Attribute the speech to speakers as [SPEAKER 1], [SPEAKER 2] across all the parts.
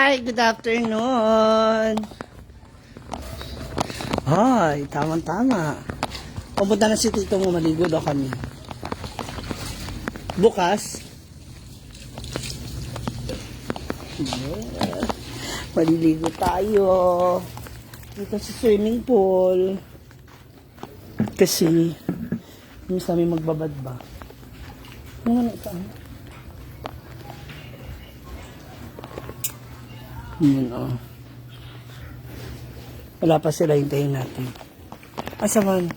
[SPEAKER 1] Hi, good afternoon. Ay, tama-tama. Pumunta na si tito mo, maligo daw kami. Bukas. Yeah. Maliligo tayo. Dito sa swimming pool. Kasi, hindi sa amin magbabad ba? Ano saan? Yun, oh. Wala pa sila, hintayin natin. Asaman?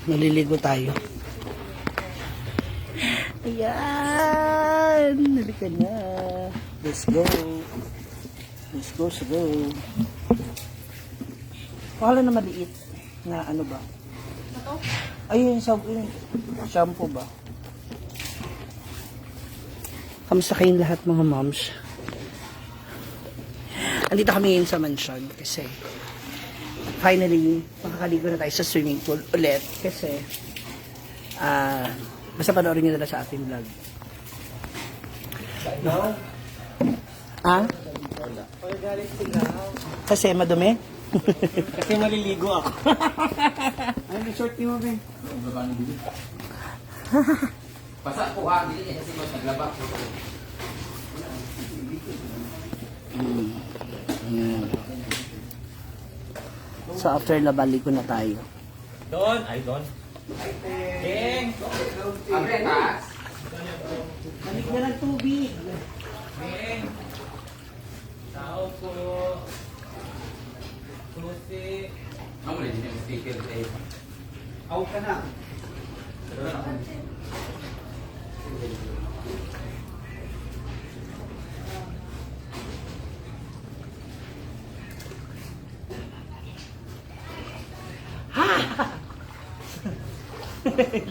[SPEAKER 1] Naliligo tayo. Ayan! Halika na. Let's go. Let's go, let's go. Pakala na maliit. Na ano ba? Ito? Ayun, shampoo ba? Kamusta kayong lahat mga moms? Andito kami ngayon sa mansion kasi finally makakaligo na tayo sa swimming pool ulit kasi basta panoorin nyo na sa ating vlog. No? Ah? Kasi madumi?
[SPEAKER 2] Kasi maliligo ako. Ano yung short mo, Ben?
[SPEAKER 3] Basa ko ha, dili kasi mas naglaba ko.
[SPEAKER 1] So after labaligo na tayo.
[SPEAKER 2] Don! Ay, Don. Beng!
[SPEAKER 3] Abre taas.
[SPEAKER 1] Balik na ng tubig.
[SPEAKER 2] Beng! Tao po. Kusi.
[SPEAKER 3] Amo na din yung sticker tayo.
[SPEAKER 2] Aw ka na.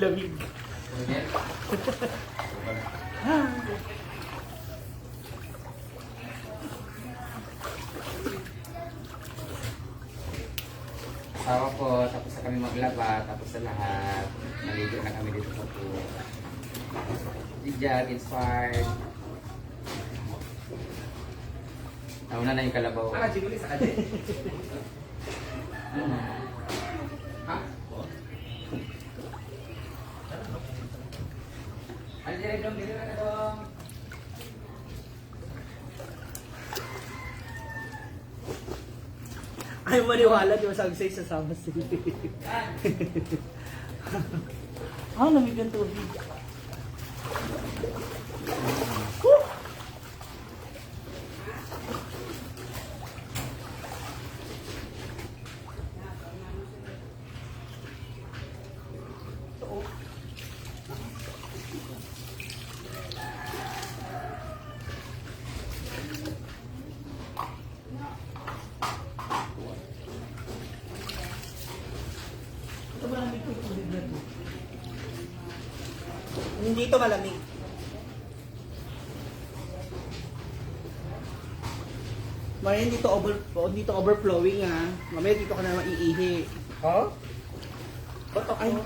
[SPEAKER 1] Lamig.
[SPEAKER 3] Asawa ko, tapos na kami maglaba, tapos sa lahat. Naligo na kami dito sa pool. Jijag, inspired. Nauna na yung kalabaw. Ah, jiguli sa kanya. Ha? Ano dyan dong? Dito na dong.
[SPEAKER 1] Ayaw maniwala, di ba sabi sa'yo sasama sila. Lamig ang tubig. Malamig po yung tubig na to. Hindi ito malamig. Mamaya dito overflowing ha. Mamaya dito ka na maiihi.
[SPEAKER 2] Oh?
[SPEAKER 1] Ba't ako?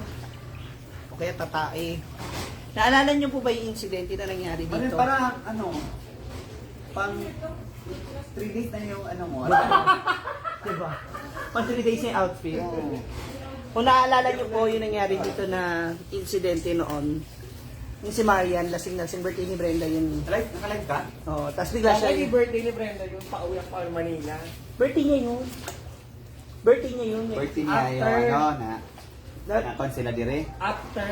[SPEAKER 1] O kaya tatae. Naalala niyo po ba yung insidente na nangyari
[SPEAKER 2] Ano
[SPEAKER 1] dito?
[SPEAKER 2] para, pang 3 days na yung mo.
[SPEAKER 1] Diba? Pang 3 days yung outfit.
[SPEAKER 2] Oo.
[SPEAKER 1] Kung naalala niyo po yung nangyari dito na insidente noon, yung si Marian, lasing-lasing birthday ni Brenda yun.
[SPEAKER 2] Nakalive ka?
[SPEAKER 1] Oh, tapos bigla siya.
[SPEAKER 2] birthday ni Brenda yung pauwi ako sa Manila.
[SPEAKER 1] Birthday niya yun. Birthday niya yun.
[SPEAKER 4] Birthday niya
[SPEAKER 1] After,
[SPEAKER 4] yun,
[SPEAKER 1] that-
[SPEAKER 4] nakon sila dire.
[SPEAKER 2] After,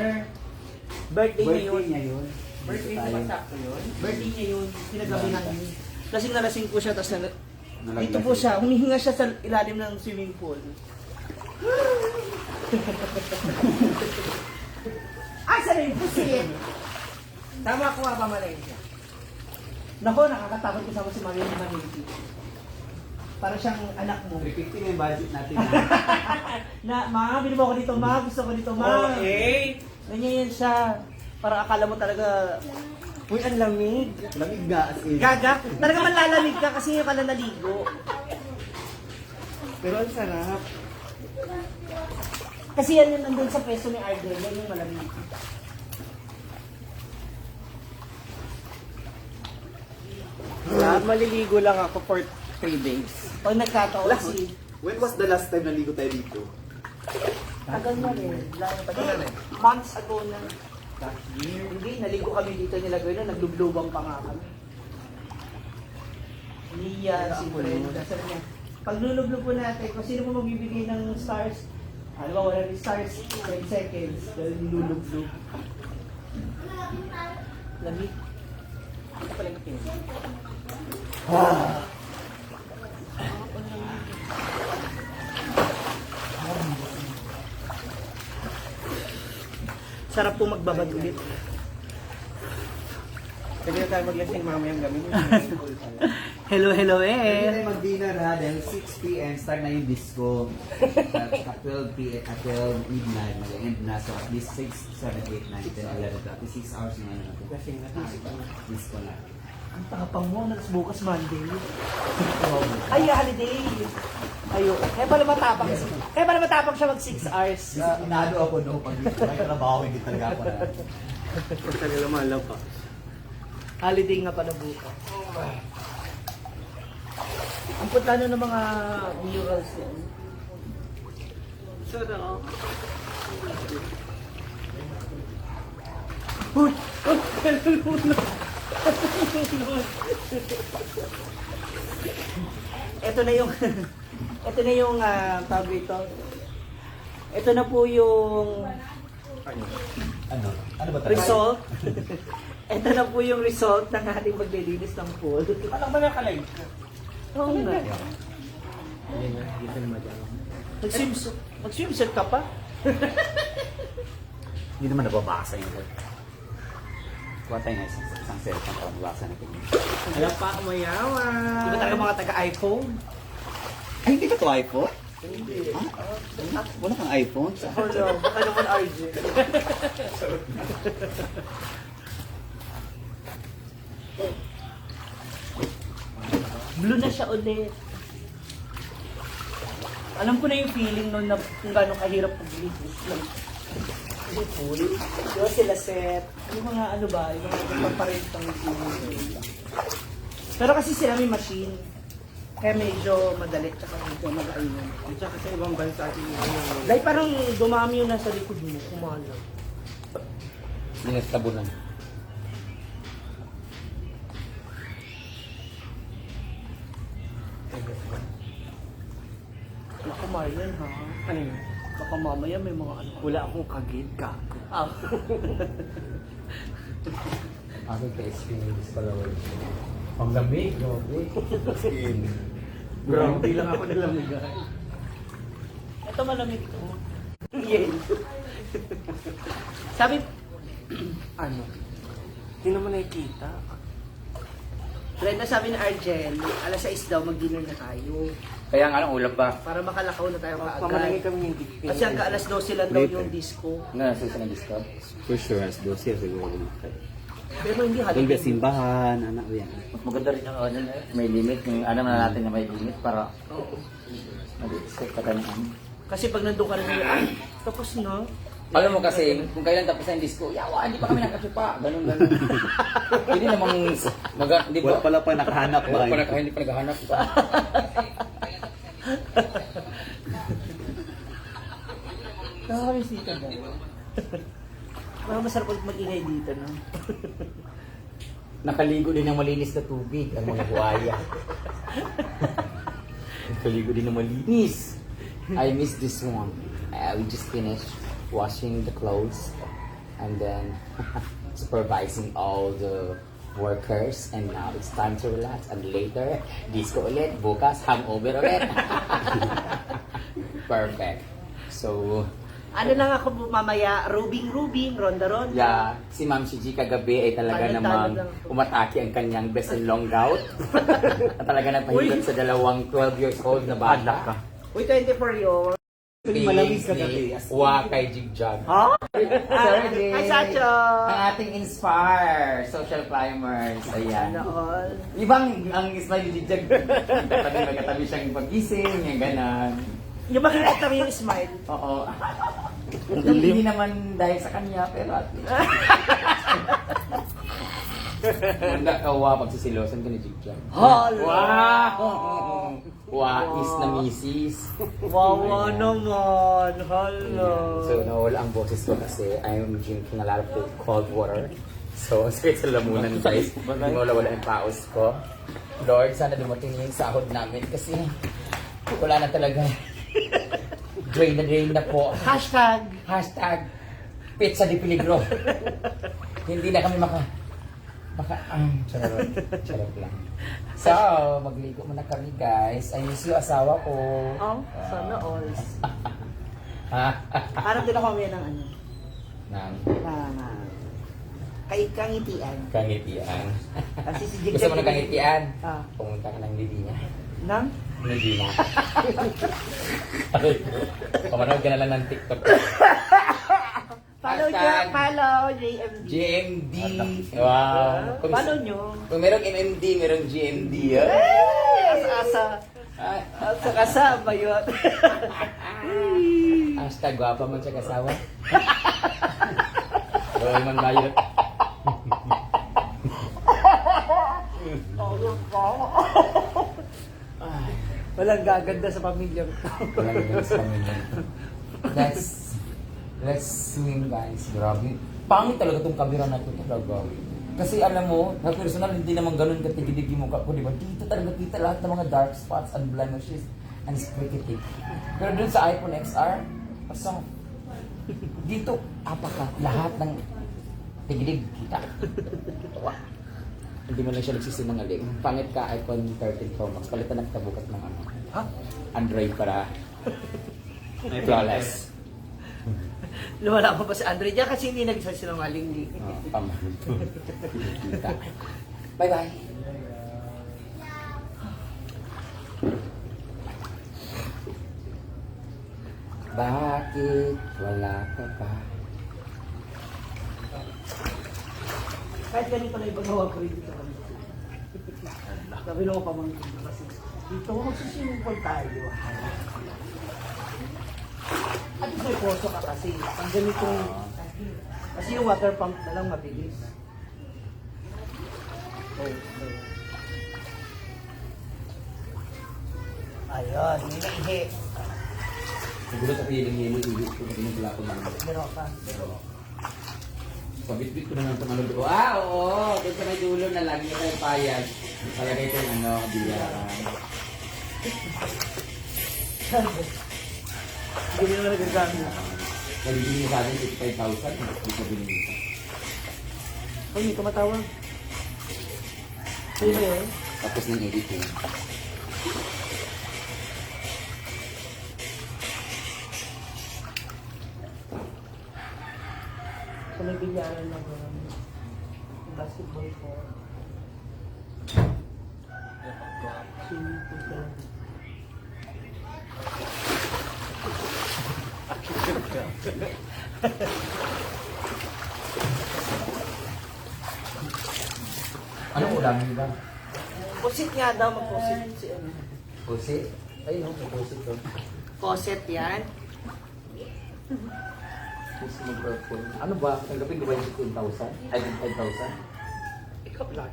[SPEAKER 1] birthday niya yun.
[SPEAKER 4] Birthday niya yun.
[SPEAKER 2] birthday mo ba sakto yun?
[SPEAKER 1] Birthday niya yun. Pinagabi namin. Lasing na lasing po siya, tapos
[SPEAKER 4] Nalaglag
[SPEAKER 1] dito po siya, humihinga siya sa ilalim ng swimming pool. Ay, sana yung pusit!
[SPEAKER 2] Tama ko nga pamalay siya.
[SPEAKER 1] Nako, nakakatakot kasama si Marian ni Maniliti. Para siyang anak mo.
[SPEAKER 4] 350 na yung budget natin.
[SPEAKER 1] Ma, bili mo ako dito, ma. Gusto ko dito, ma.
[SPEAKER 2] Okay.
[SPEAKER 1] Ganyan yan siya. Parang akala mo talaga, uy, ang lamig.
[SPEAKER 4] Lamig nga as in.
[SPEAKER 1] Gaga, talaga manlalamig ka kasi yung pala naligo.
[SPEAKER 2] Pero ang sarap.
[SPEAKER 1] Kasi yan yung nandun sa peso ni Ardel, yan yung malamig.
[SPEAKER 2] Maliligo lang ako for 3 days.
[SPEAKER 1] Pag nagkataon si...
[SPEAKER 4] When was the last time naligo tayo dito?
[SPEAKER 1] Tagal na rin. Months ago na. Hindi, naligo kami dito nila gawin na, naglublubang pa nga kami. Lia, si Brenda, sabi niya, pag lulublo po natin, kung sino po magbibigay ng stars, ano ba, 100 stars, 10 seconds, dahil nilulublo. Lamig. Ito pala yung pin. Sarap po magbabad ulit.
[SPEAKER 2] Pwede na tayo maglasing mamayang gabi.
[SPEAKER 1] Hello, hello
[SPEAKER 4] Pwede tayo mag-dinner ha, dahil 6 p.m. start na yung disco. At 12 p.m. at 12 midnight, mag-end na. So at least 6, 7, 8, 9, 10, 11, 6 hours na yun.
[SPEAKER 2] Lasing na tayo.
[SPEAKER 4] Disco na.
[SPEAKER 1] Ang tapang mo, nakas bukas Monday. Ay, holiday. Ayo. Kaya pala matapang. Kaya pala matapang siya mag 6 hours.
[SPEAKER 4] Disiplinado ako no, pag may trabaho, hindi talaga ako na.
[SPEAKER 2] Talaga malaw pa.
[SPEAKER 1] Holiday nga pala bukas. Ang punta na ng mga murals yan.
[SPEAKER 2] Sarap.
[SPEAKER 1] Uy! Uy! Kaluluna! Ito na yung ito na yung tawag dito. Ito na po yung
[SPEAKER 4] Ano? Ano ba talaga?
[SPEAKER 1] result. Ito na po yung result ng ating maglilinis ng pool.
[SPEAKER 2] Alam ba na kalay?
[SPEAKER 1] Oo nga.
[SPEAKER 2] Hindi na, dito na madyan.
[SPEAKER 1] Mag-swimsuit ka pa?
[SPEAKER 4] Hindi naman nababasa yung word. Kuha tayo nga isang cellphone para mabasa natin.
[SPEAKER 2] Alam pa, umayawan.
[SPEAKER 1] Di ba talaga mga taga-iPhone?
[SPEAKER 4] Ay, hindi ka to iPhone? Hindi. Wala kang iPhone?
[SPEAKER 1] Hello, baka naman RJ. Blue na siya ulit. Alam ko na yung feeling nun na kung gano'ng kahirap paglinis ng pool. Diba sila set? Yung mga ano ba, yung mga pagparentang feeling. Pero kasi sila may machine. Kaya medyo madali tsaka medyo mag-ayun.
[SPEAKER 2] At saka sa ibang bansa,
[SPEAKER 1] Dahil parang dumami yung nasa likod mo, kumala.
[SPEAKER 3] Nilatabunan.
[SPEAKER 1] Naku, Marian ha.
[SPEAKER 2] ano yun?
[SPEAKER 1] Baka mamaya may mga ano.
[SPEAKER 2] Wala akong kagid ka.
[SPEAKER 1] Ah.
[SPEAKER 3] Ako ka-experience pala wala. Ang lamig, grabe.
[SPEAKER 2] Bro, hindi lang ako nalamigan.
[SPEAKER 1] Ito malamig to. Yan. Sabi,
[SPEAKER 2] Ano? Hindi naman nakikita.
[SPEAKER 1] Brenda, sabi ni Argel, alas 6 daw mag-dinner na tayo.
[SPEAKER 3] Kaya nga lang, ulam pa.
[SPEAKER 1] Para makalakaw na tayo
[SPEAKER 2] Pamalangin
[SPEAKER 1] kaagad.
[SPEAKER 2] kami yung dikpin.
[SPEAKER 1] Kasi hanggang alas 12 lang daw yung disco.
[SPEAKER 3] Nga, nasa ng disco.
[SPEAKER 4] For sure, as 12 siguro.
[SPEAKER 1] Pero hindi
[SPEAKER 4] Doon
[SPEAKER 1] halitin.
[SPEAKER 4] ba simbahan, anak yan.
[SPEAKER 3] Mas maganda rin yung ano, may limit. Yung alam na natin na may limit para mag-expect ka tayo ng ano.
[SPEAKER 1] Kasi pag nandun ka na nila, ay, tapos na.
[SPEAKER 3] Alam mo kasi, kung kailan tapos na yung disco, yawa, hindi pa kami nakasupa. Ganun, ganun. Hindi namang, di ba?
[SPEAKER 4] Wala pala pa nakahanap ba?
[SPEAKER 3] Wala pa, hindi pa naghahanap.
[SPEAKER 1] Nakakamisita ba? Parang masarap pag mag-ingay dito, no?
[SPEAKER 3] Nakaligo din ng malinis na tubig ang mga buhaya. Nakaligo din ng malinis. I miss this one. We just finished washing the clothes and then supervising all the workers, and now it's time to relax, and later disco ulit, bukas hangover ulit. Perfect. So
[SPEAKER 1] Ano lang ako mamaya, rubing, ronda-ronda.
[SPEAKER 3] yeah, si Ma'am Shiji kagabi ay talaga
[SPEAKER 1] Talent-talent
[SPEAKER 3] namang
[SPEAKER 1] lang ako.
[SPEAKER 3] umatake ang kanyang best and long gout. At talaga nagpahilot sa dalawang 12 years old na bata.
[SPEAKER 1] Uy, 24 yun.
[SPEAKER 4] Malamig kagabi.
[SPEAKER 3] Wakay Jigjag.
[SPEAKER 1] Ha?
[SPEAKER 3] Sir Jay.
[SPEAKER 1] Hi, Sacho!
[SPEAKER 3] Ang ating Inspire social climbers. Ayan.
[SPEAKER 1] Ano all?
[SPEAKER 3] Ibang ang Ismail Jigjag. Katabi siyang pagising, yung ganan.
[SPEAKER 1] Yung makikita mo yung smile.
[SPEAKER 3] Oo. Hindi naman dahil sa kanya, pero at least. Handa ka pagsisilosan ka ni Jigjan.
[SPEAKER 1] Hala!
[SPEAKER 3] Wow! Wais na misis.
[SPEAKER 1] Wawa naman. Hala.
[SPEAKER 3] So, nawala ang boses ko kasi I'm drinking a lot of cold water. So, sakit sa lamunan guys. Hindi wala yung paus ko. Lord, sana dumating yung sahod namin kasi wala na talaga. Drain na po.
[SPEAKER 1] Hashtag.
[SPEAKER 3] Hashtag pizza di peligro. Hindi na kami charot. Charot lang. So, magligo muna kami guys. I miss you asawa ko.
[SPEAKER 1] Oh, sana all. Parang din ako may ng ano.
[SPEAKER 3] Nang
[SPEAKER 1] Na kangitian.
[SPEAKER 3] kangitian.
[SPEAKER 1] Kasi si
[SPEAKER 3] Gusto mo ng kangitian?
[SPEAKER 1] Ah.
[SPEAKER 3] Pumunta ka ng Lidina.
[SPEAKER 1] Nang?
[SPEAKER 3] Lidina. Pamanood ka na lang ng TikTok.
[SPEAKER 1] Follow
[SPEAKER 3] Hashtag
[SPEAKER 1] follow JMD.
[SPEAKER 3] GMD. Wow.
[SPEAKER 1] Follow nyo.
[SPEAKER 3] Kung merong MMD, merong GMD.
[SPEAKER 1] Asa-asa.
[SPEAKER 3] Ay,
[SPEAKER 1] Asa-asa ba yun?
[SPEAKER 3] hashtag gwapa man siya kasawa. Gawin man bayot. Ay,
[SPEAKER 1] Walang gaganda sa pamilya ko.
[SPEAKER 3] walang ganun sa pamilya. Let's swim guys. Grabe. Pangit talaga itong camera na ito talaga. Kasi alam mo, na personal hindi naman ganun katigidigi mo ko, di ba? Dito talaga kita lahat ng mga dark spots and blemishes and spaghetti. Pero dun sa iPhone XR, pasang dito, apaka, lahat ng tigidig kita. Wow. Hindi mo lang siya nagsisinungaling. Pangit ka iPhone 13 Pro Max. Palitan na kita bukas ng ano.
[SPEAKER 1] Ha?
[SPEAKER 3] Android para flawless.
[SPEAKER 1] Lumala pa ba si Andre dyan kasi hindi nagsasinungaling ni.
[SPEAKER 3] Oh, tama. Kita. Bye-bye. Bakit wala ka pa?
[SPEAKER 1] Kahit ganito na ibang gawa ko rin dito. Sabi lang ko pamangkin kasi dito magsisimple tayo. At may poso ka kasi. Ang ganitong kasi yung water pump na lang mabilis. Ayun, hindi na ihe.
[SPEAKER 3] Siguro sa piling-hilo, hindi ko pinagla ko lang.
[SPEAKER 1] Meron ka.
[SPEAKER 3] Pabitbit ko na lang itong ano doon. Oo! Doon sa may dulo na lagi na tayo payag. Palagay ko yung ano, biyaran.
[SPEAKER 1] Hindi mo na nagagamit.
[SPEAKER 3] Nalibili mo sa akin 55,000. Hindi ko binili ka.
[SPEAKER 1] Ay, hindi ka matawag. Sino yun?
[SPEAKER 3] Tapos ng editing.
[SPEAKER 1] Sa may bilyaran ng basketball court. Swimming pool ka lang.
[SPEAKER 3] Anong ulam niyo ba?
[SPEAKER 1] Pusit nga daw, mag-pusit si ano.
[SPEAKER 3] Pusit? Ay, no, pusit to.
[SPEAKER 1] Poset yan.
[SPEAKER 3] Pusit mag-purple. Ano ba? Tanggapin ko ba yung 15,000? Ay, 5,000?
[SPEAKER 1] Ikaw lang.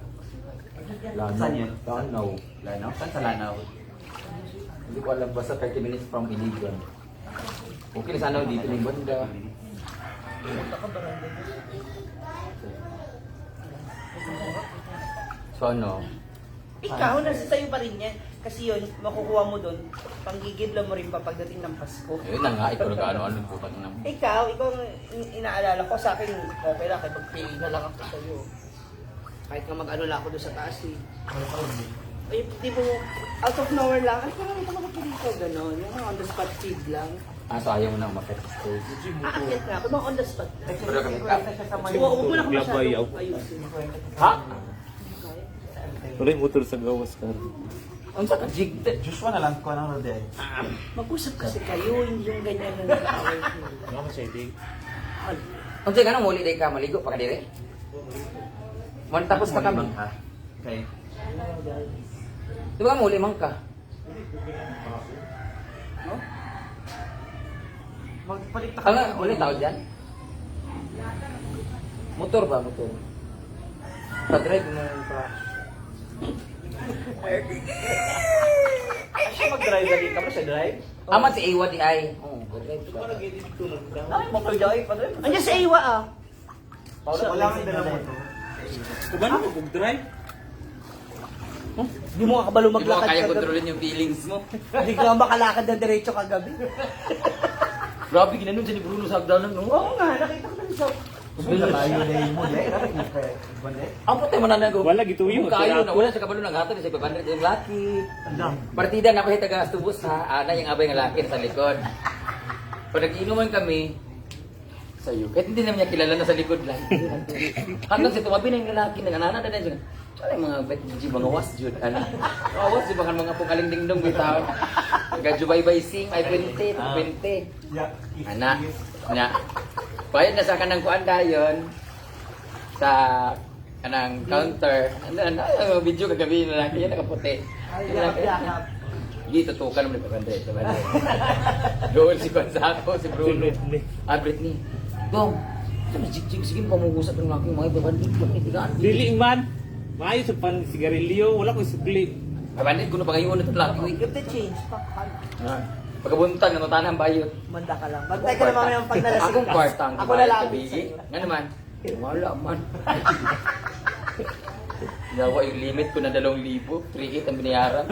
[SPEAKER 3] Lanaw.
[SPEAKER 1] Saan yan?
[SPEAKER 3] Lanaw.
[SPEAKER 4] Lanaw? Saan sa Lanaw?
[SPEAKER 3] Hindi ko alam, basta 30 minutes from Iligan. Okay na sana dito ng banda. So ano?
[SPEAKER 1] Ikaw, nasa sa'yo pa rin yan. Kasi yun, makukuha mo doon. Panggigidla mo rin pa pagdating ng Pasko.
[SPEAKER 3] Ayun na nga, ikaw nag-ano-ano po na.
[SPEAKER 1] Ikaw inaalala ko sa akin, okay lang, kaya mag-pay na lang ako sa'yo. Kahit nga mag-ano lang ako doon sa taas eh. Ay, di mo, out of nowhere lang, ay, parang ito mag dito, gano'n. Yung on the spot feed lang.
[SPEAKER 3] Ah, so ayaw mo na umakit sa stage.
[SPEAKER 1] Aakyat nga ako, mga on the spot.
[SPEAKER 3] Pero kami ka.
[SPEAKER 1] Huwag mo lang masyado ayusin.
[SPEAKER 3] Ha?
[SPEAKER 5] Wala yung motor sa gawas ka.
[SPEAKER 3] Ang sa kajig.
[SPEAKER 2] Joshua na lang ko ng Rode.
[SPEAKER 1] Mag-usap kasi kayo, hindi yung ganyan na nag-away ko.
[SPEAKER 5] Ano ka sa itig?
[SPEAKER 3] Ang sa ganang muli day ka, maligo pa ka dire? Man tapos ka kami.
[SPEAKER 2] Okay.
[SPEAKER 3] Di ba muli man ka?
[SPEAKER 1] No? Magpalit na
[SPEAKER 3] Ano, ulit tawag dyan? Motor ba? Motor. Pa-drive mo yung crash.
[SPEAKER 1] Ay, siya mag-drive na dito. Kapag siya drive?
[SPEAKER 3] Amat si Iwa di ay. Oo, drive siya.
[SPEAKER 1] Ay, mag-drive pa doon. Andiyan sa Iwa ah.
[SPEAKER 2] Wala kang dala mo to.
[SPEAKER 5] Paano mo mag-drive?
[SPEAKER 1] Hindi mo kakabalo
[SPEAKER 3] Hindi mo
[SPEAKER 1] maglakad
[SPEAKER 3] kaya
[SPEAKER 1] kagabi.
[SPEAKER 3] kontrolin yung feelings mo.
[SPEAKER 1] Hindi ka makalakad ng diretso kagabi.
[SPEAKER 3] Grabe, ginanon siya ni Bruno sa hagdanan, no?
[SPEAKER 1] Oo nga, nakita ko na sa...
[SPEAKER 2] Layo na yun mo.
[SPEAKER 3] Ang puti mo na nag-
[SPEAKER 5] Wala, gituyo.
[SPEAKER 3] Kayo na wala sa kabalo ng gato sa 500 yung laki. Partida na kahit taga tubos ha, ana yung abay ng laki sa likod. Pag nag-inuman kami, sa'yo, kahit hindi naman niya kilala na sa likod lang. Hanggang sa tumabi na yung lalaki, nag-anana na siya. Tsaka yung mga betji, mga wasjud, ano? Was, di ba kan mga pukaling dingdong bitaw? Nagajubay-bay sing, ay 20, 20. Anak, na. Bayad na sa kanang kuan dayon sa kanang counter. Ano video kagabi na lang yan nakaputi.
[SPEAKER 1] Ay, yakap.
[SPEAKER 3] Dito tutukan mo ni Pagandre, sa banda. Doon si Gonzago, si Bruno. Ah, Britney. Dong, sige pamugusap ng aking mga babandit ko ni tigaan.
[SPEAKER 5] Dili man. Maayos sa pan sigarilyo, wala ko sukli.
[SPEAKER 3] Babandit ko na pangayon itong laki.
[SPEAKER 1] Give the change. Pakpan.
[SPEAKER 3] Pagkabuntag, nanutan ang bayot.
[SPEAKER 1] Manda ka lang. Bantay ka na mamaya ang pag nalasing
[SPEAKER 3] Akong
[SPEAKER 1] ka.
[SPEAKER 3] kwarta ang
[SPEAKER 1] Ako na lang.
[SPEAKER 3] kabigi. Nga naman, wala man. Nawa yung limit ko na 2,000, 3,800 ang binayaran.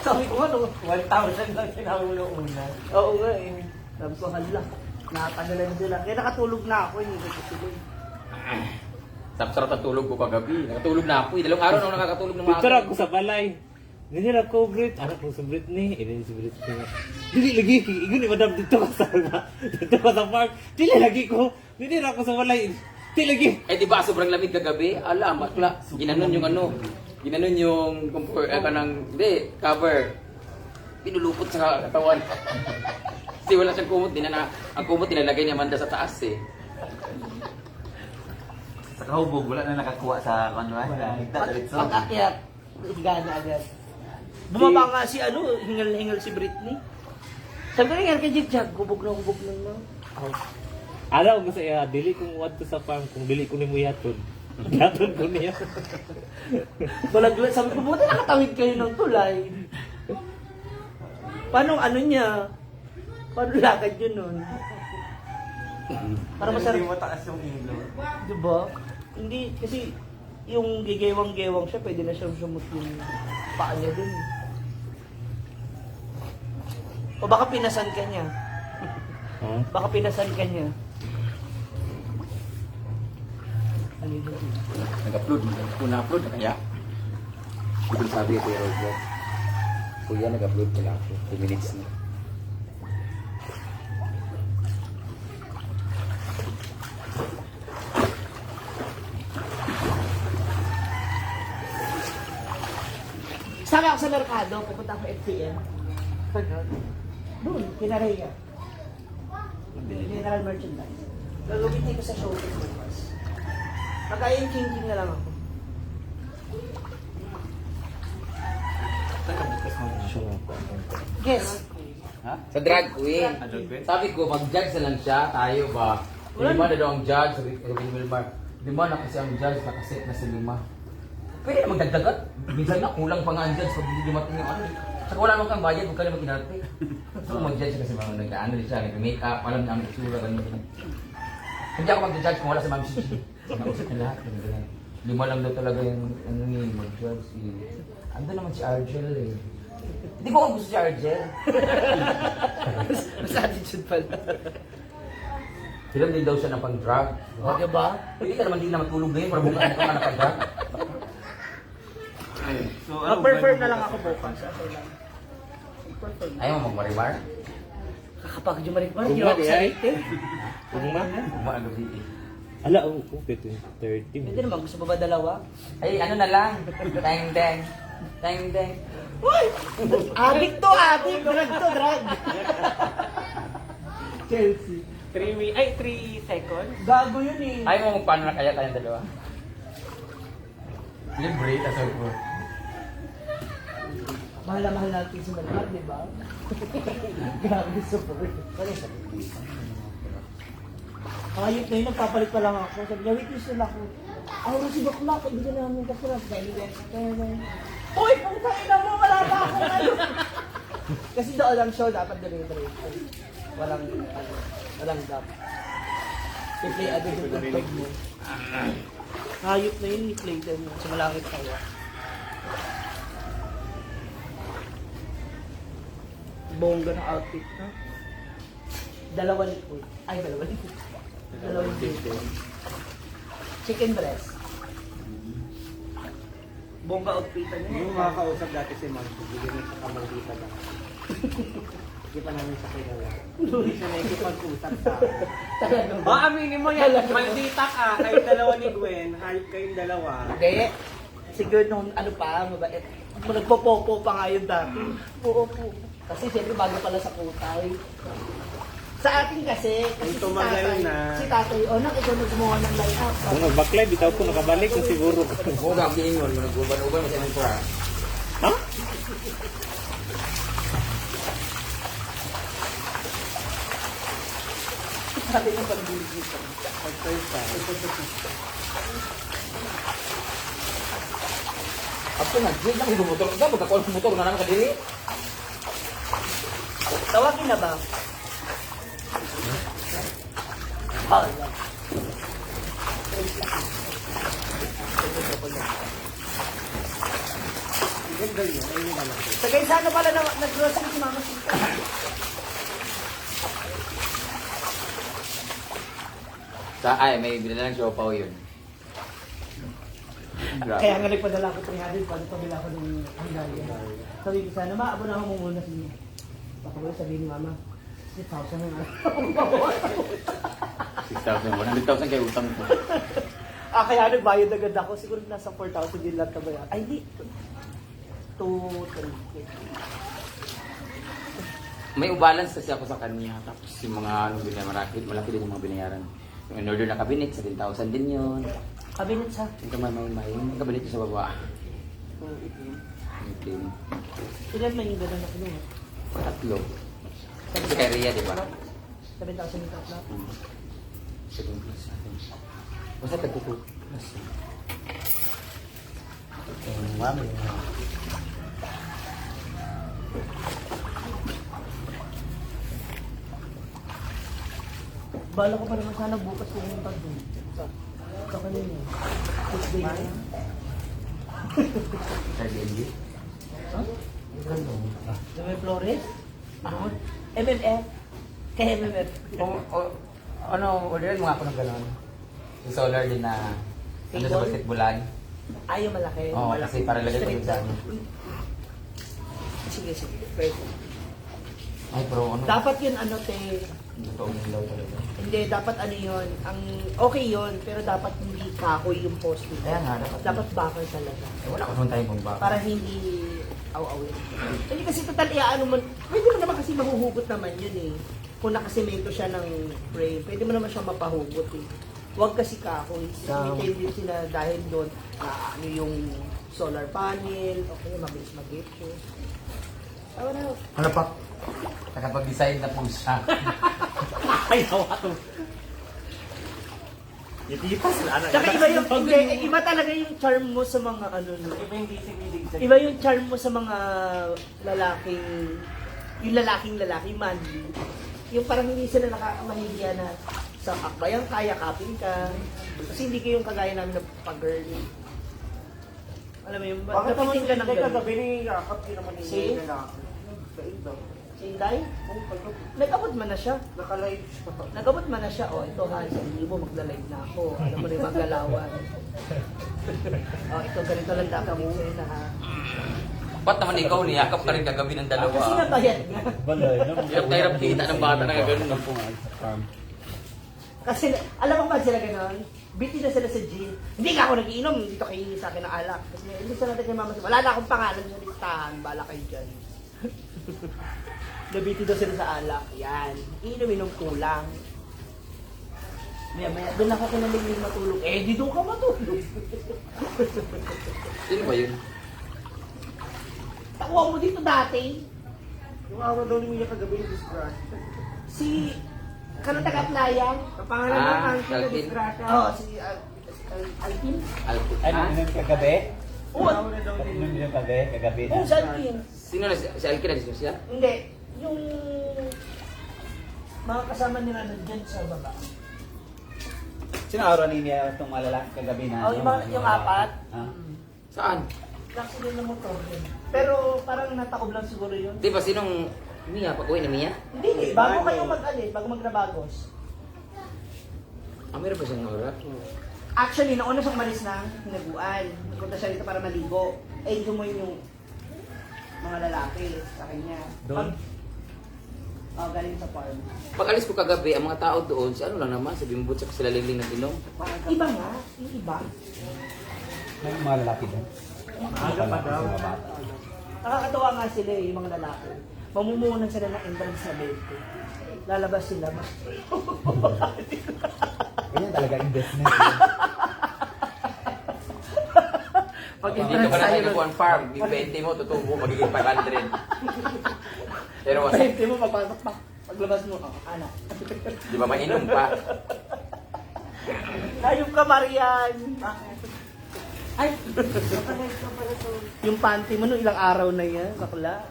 [SPEAKER 1] Sabi ko ano, 1,000 lang sinahulo una. Oo nga eh. Sabi ko, hala. Nakapadalan sila. Kaya nakatulog na ako. Hindi ko tuloy.
[SPEAKER 3] Sarap na tulog ko kagabi. Nakatulog na ako. 2 araw na ako nakakatulog ng mga.
[SPEAKER 5] Picture ako sa balay. Ganyan ako, Brit. Anak ko sa Britney. Ini si Britney. Dili lagi. Igun ni madam dito ka sa dito ka sa park. Dili lagi ko. Dili na ako sa balay. Dili lagi.
[SPEAKER 3] Eh di ba sobrang lamig kagabi? Ala, makla. Ginanon yung ano. Ginanon yung hindi, cover. Pinulupot sa katawan. Kasi wala siyang kumot. Ang kumot nilalagay ni Amanda sa taas eh.
[SPEAKER 2] Sa kahubog, wala na nakakuha sa kanwa.
[SPEAKER 1] Pag-akyat, gana agad. Bumaba nga si ano, hingal na hingal si Britney. Sabi ko na kay Jig-Jag, hubog na no.
[SPEAKER 5] Alam ko sa iya, dili kong wadto sa farm kung dili ko ni mo yaton. Yaton ko niya.
[SPEAKER 1] Balaglag, sabi ko, buti nakatawid kayo ng tulay. Paano ano niya? Paano lakad yun nun? Para masarap.
[SPEAKER 2] Hindi mataas yung ilo.
[SPEAKER 1] Diba? Hindi, kasi yung gigewang-gewang siya, pwede na siyang sumot yung paa niya dun. O baka pinasan ka niya.
[SPEAKER 5] Huh?
[SPEAKER 1] Baka pinasan ka niya. Ano yun?
[SPEAKER 3] Nag-upload. Kung na-upload na kaya? Hindi ko sabi ito yung Roblox. Kuya, nag-upload ko lang ako. 2 minutes na.
[SPEAKER 1] Sama ako sa merkado, pupunta ako FTM. Doon, kinareya. General merchandise. Gagawin ko sa showroom bukas. Pagkain king-king na lang ako. Guess.
[SPEAKER 3] Ha? Sa drag queen. Sabi ko, mag-judge na lang siya. Tayo ba? Lima na daw ang judge. Sabi ko, Wilmar. 5 na kasi ang judge. Nakaset na si 5. Pwede na magdagdagat. Minsan na kulang pa nga ang judge pag hindi dumating yung ano. Saka wala naman kang bayad, huwag ka na mag-inarte. So mag-judge kasi mga nag-ano siya, nag-make-up, alam na ang itsura, ganyan. Hindi ako mag-judge kung wala sa Ma'am Cici. Nausap na lahat, ganyan. 5 lang daw talaga yung ano ni mag-judge. Ando naman si Argel eh. Hindi ko gusto si Argel.
[SPEAKER 1] Mas attitude pala.
[SPEAKER 3] Film din daw siya ng pang-drug.
[SPEAKER 1] O, diba?
[SPEAKER 3] Hindi ka naman din na matulog ngayon para bukas ka na pang-drug.
[SPEAKER 2] So,
[SPEAKER 1] Mag-perform na lang ako bukas. Okay lang. Perform.
[SPEAKER 3] Ayaw mo mag-marimar?
[SPEAKER 1] Kakapagod yung marikmar, hindi ako salite.
[SPEAKER 5] Uma?
[SPEAKER 3] Umaano din eh.
[SPEAKER 5] Ala, okay, 30
[SPEAKER 1] Hindi naman, gusto pa ba dalawa?
[SPEAKER 3] Ay, ano na lang. Tang-dang. Tang-dang.
[SPEAKER 1] Uy! Adik to, adik! Drag to, drag! Chelsea. 3 seconds? Gago yun eh.
[SPEAKER 3] Ayaw mo magpaano na kaya tayong dalawa? Libre, tasal ko.
[SPEAKER 1] Mahal na mahal natin si Marimar, di ba? Grabe, super. Ayot na yun, nagpapalit pa lang ako. Sabi niya, wait, listen ako. Aura si Bakla, kaibigan namin kasi Uy, kung ina mo, wala pa ako ano. Kasi doon lang show, dapat dire-diretso. Walang gap. I-play agad yung tugtog mo. Hayop na yun, i-play din mo. Sa malangit kaya. Bongga ng outfit, ha? Dalawa ni Uy. Ay, dalawa ni Uy. Dalawa ni Uy. Chicken breast. Bongga outfitan niya.
[SPEAKER 5] Yung makakausap dati si Ma'am, bigyan niya sa kamaldita lang. Hindi pa namin sa kilala. Hindi siya nakikipag-usap sa akin.
[SPEAKER 1] Talaga
[SPEAKER 5] O,
[SPEAKER 1] ba?
[SPEAKER 5] aminin mo yan. Maldita ka. Kayong dalawa ni Gwen. Hayop kayong dalawa.
[SPEAKER 1] Hindi. Siguro nung ano pa, mabait. Nagpo-popo pa nga yun dati. Oo po. Kasi siyempre bago pala sa kutay. Sa atin kasi
[SPEAKER 5] Yung
[SPEAKER 1] si
[SPEAKER 5] tumagal
[SPEAKER 1] tatay,
[SPEAKER 5] na.
[SPEAKER 1] si tatay, ikaw naggumawa ng line-up.
[SPEAKER 5] Kung nag-backlive, bitaw ko nakabalik na siguro.
[SPEAKER 3] Oo, gabi yun. Nag-uban-uban mo sa inang kura.
[SPEAKER 5] Ha?
[SPEAKER 1] Sabi ng pag-ibig dito.
[SPEAKER 5] First time.
[SPEAKER 3] Ako nag-grid lang yung motor. Ikaw, magkakuha ng motor na naman kadiri.
[SPEAKER 1] Tawagin na ba? Hala.
[SPEAKER 5] Ganda yun. Ayun na lang.
[SPEAKER 1] Sagay sana pala na nag-grocery si Mama Sita.
[SPEAKER 3] Ay, may binala ng siopaw yun.
[SPEAKER 1] Kaya nga nagpadala ko 300 para pabila ko ng Hungarian. Sabi ko sana, maabunahan mo muna si Baka ba sabihin ni Mama, 6,000 na nga.
[SPEAKER 3] 6,000, 100,000 kayo utang ko.
[SPEAKER 1] Kaya nagbayad agad ako. Siguro nasa 4,000 din lang ba yan? Ay, hindi. 2,300.
[SPEAKER 3] May ubalance kasi ako sa kanya. Tapos yung mga ano malaki din yung mga binayaran. Yung in-order na cabinet, 7,000 din yun.
[SPEAKER 1] Cabinet sa?
[SPEAKER 3] Yung kamay-may, yung cabinet yung sa baba. Okay.
[SPEAKER 1] Ilan man yung gano'n na kinuha?
[SPEAKER 3] Tatlo. Kasi kay Rhea, di ba?
[SPEAKER 1] 7,000 yung tatlo.
[SPEAKER 3] 7 plus natin. Basta tagtuto. Mami.
[SPEAKER 1] Bala ko pa naman sana bukas pumunta doon. Sa kanina. Tuesday na yan.
[SPEAKER 3] Airbnb?
[SPEAKER 1] Ha? May Flores? MMF? Kay MMF.
[SPEAKER 3] Ano, orderin mo nga ako ng gano'n. Yung solar din na ano sa basketbulan.
[SPEAKER 1] Ayaw malaki.
[SPEAKER 3] Oo, kasi para lagay ko yung sa ano.
[SPEAKER 1] Sige. Pwede.
[SPEAKER 3] Ay, pero ano?
[SPEAKER 1] Dapat yun ano te.
[SPEAKER 3] Ito ang ilaw talaga.
[SPEAKER 1] Hindi, dapat ano yun. Okay yun, pero dapat hindi kahoy yung poste.
[SPEAKER 3] Kaya nga, dapat.
[SPEAKER 1] Dapat bakal talaga.
[SPEAKER 3] Eh, wala ko naman tayong pang baka.
[SPEAKER 1] Para hindi aw-awin. Hindi kasi total ano mo, pwede mo naman kasi mahuhugot naman yun eh. Kung nakasemento siya ng frame, pwede mo naman siya mapahugot eh. Huwag kasi kahoy. May tendency na dahil doon, ano yung solar panel, okay, mabilis mag-get
[SPEAKER 3] Ano pa? Nakapag-design na po siya.
[SPEAKER 5] Ay, hawa to. Itipas na.
[SPEAKER 1] Tsaka iba talaga yung charm mo sa mga ano no.
[SPEAKER 5] Iba yung gising-gidig sa
[SPEAKER 1] Iba yung charm mo sa mga lalaking lalaki man. Yung parang hindi sila nakakamahigiya na sa akbayang kaya kapin ka. Kasi hindi kayong kagaya namin na pag-girl. Alam mo yung
[SPEAKER 5] Bakit naman
[SPEAKER 1] napitin ka ng
[SPEAKER 5] hindi
[SPEAKER 1] ganun.
[SPEAKER 5] kagabi ni Yakap, di naman
[SPEAKER 1] See?
[SPEAKER 5] hindi na ako.
[SPEAKER 1] Si Inday? Nag-abot man na siya.
[SPEAKER 5] Naka-live siya.
[SPEAKER 1] Nag-abot man na siya. Ito ha, sa libo magla-live na ako. Alam mo na yung magalawan. Ito ganito lang dapat mo na ha.
[SPEAKER 3] Ba't naman ikaw niyakap ka rin kagabi ng dalawa?
[SPEAKER 1] Kasi nabayad nga.
[SPEAKER 3] Hirap kita ng bata na gano'n na po.
[SPEAKER 1] Kasi, alam mo ba sila ganon? Biti na sila sa gym. Hindi nga ako nagiinom. Dito kayo sa akin ng alak. Kasi hindi sa natin kay mama. Wala na akong pangalan sa listahan. Bala kayo dyan. Nabiti daw sila sa alak. Yan. Iinom kulang. Maya, doon ako kinaling matulog. Di doon ka matulog.
[SPEAKER 3] Sino ba yun?
[SPEAKER 1] Takuha mo dito dati.
[SPEAKER 2] Yung araw daw ni Mia kagabi yung disgrasya.
[SPEAKER 1] Si... Kano taga-Atlayan?
[SPEAKER 2] Kapangalan
[SPEAKER 3] Ah,
[SPEAKER 2] ng Angkin na
[SPEAKER 3] Alvin.
[SPEAKER 2] disgrasya.
[SPEAKER 1] Oo, si Alvin.
[SPEAKER 5] Ano yung kagabi?
[SPEAKER 1] Oo,
[SPEAKER 2] Araw na daw
[SPEAKER 5] Ano
[SPEAKER 2] ni
[SPEAKER 5] yung kagabi
[SPEAKER 1] oo, si Alvin.
[SPEAKER 3] Sino na si Alkin na siya?
[SPEAKER 1] Hindi. Yung... Mga kasama nila nandyan sa baba.
[SPEAKER 4] Sino araw ni Mia itong malalaki kagabi na?
[SPEAKER 1] Oh, yung apat.
[SPEAKER 4] Ah?
[SPEAKER 3] Saan?
[SPEAKER 1] Accident ng motor din. Pero parang natakob lang siguro yun.
[SPEAKER 3] Di ba sinong Mia? Pag-uwi ni Mia?
[SPEAKER 1] Hindi, bago kayo mag-alis, bago magrabagos.
[SPEAKER 3] Ah, meron ba siyang oras?
[SPEAKER 1] Actually, nauna siyang umalis ng hinaguan. Nagpunta siya dito para maligo. Eh, dumoy yung mga lalaki sa kanya.
[SPEAKER 5] Doon?
[SPEAKER 1] Oh, galing sa farm.
[SPEAKER 3] Pag alis ko kagabi, ang mga tao doon, si ano lang naman, si Bimbut sa sila Liling ng Ilong.
[SPEAKER 1] Iba nga, yung iba.
[SPEAKER 4] May mga lalaki doon.
[SPEAKER 2] Aga pa daw.
[SPEAKER 1] Nakakatawa nga sila eh, yung mga lalaki. Mamumunan sila ng entrance na 20. Lalabas sila.
[SPEAKER 4] Ganyan talaga investment.
[SPEAKER 1] Pag
[SPEAKER 3] Hindi ka
[SPEAKER 1] entrance
[SPEAKER 3] pa
[SPEAKER 1] tayo
[SPEAKER 3] natin
[SPEAKER 1] nun,
[SPEAKER 3] ang farm, yung 20 mo, tutubo, magiging 500. Pero wasa,
[SPEAKER 1] 20 mo, pagpasok pa. Paglabas mo, oh, anak.
[SPEAKER 3] di ba mainom pa?
[SPEAKER 1] Ayun ka, Marian. Ay, yung panty mo no, ilang araw na yan, bakla.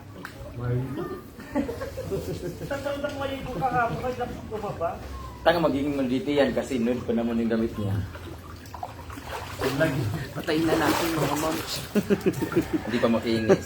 [SPEAKER 1] Tatawag mo yung kakapos, kasi dapat bumaba.
[SPEAKER 3] Tanga magiging malditi yan kasi noon pa naman yung gamit niya. Patayin na natin mga moms. Hindi pa makiingis.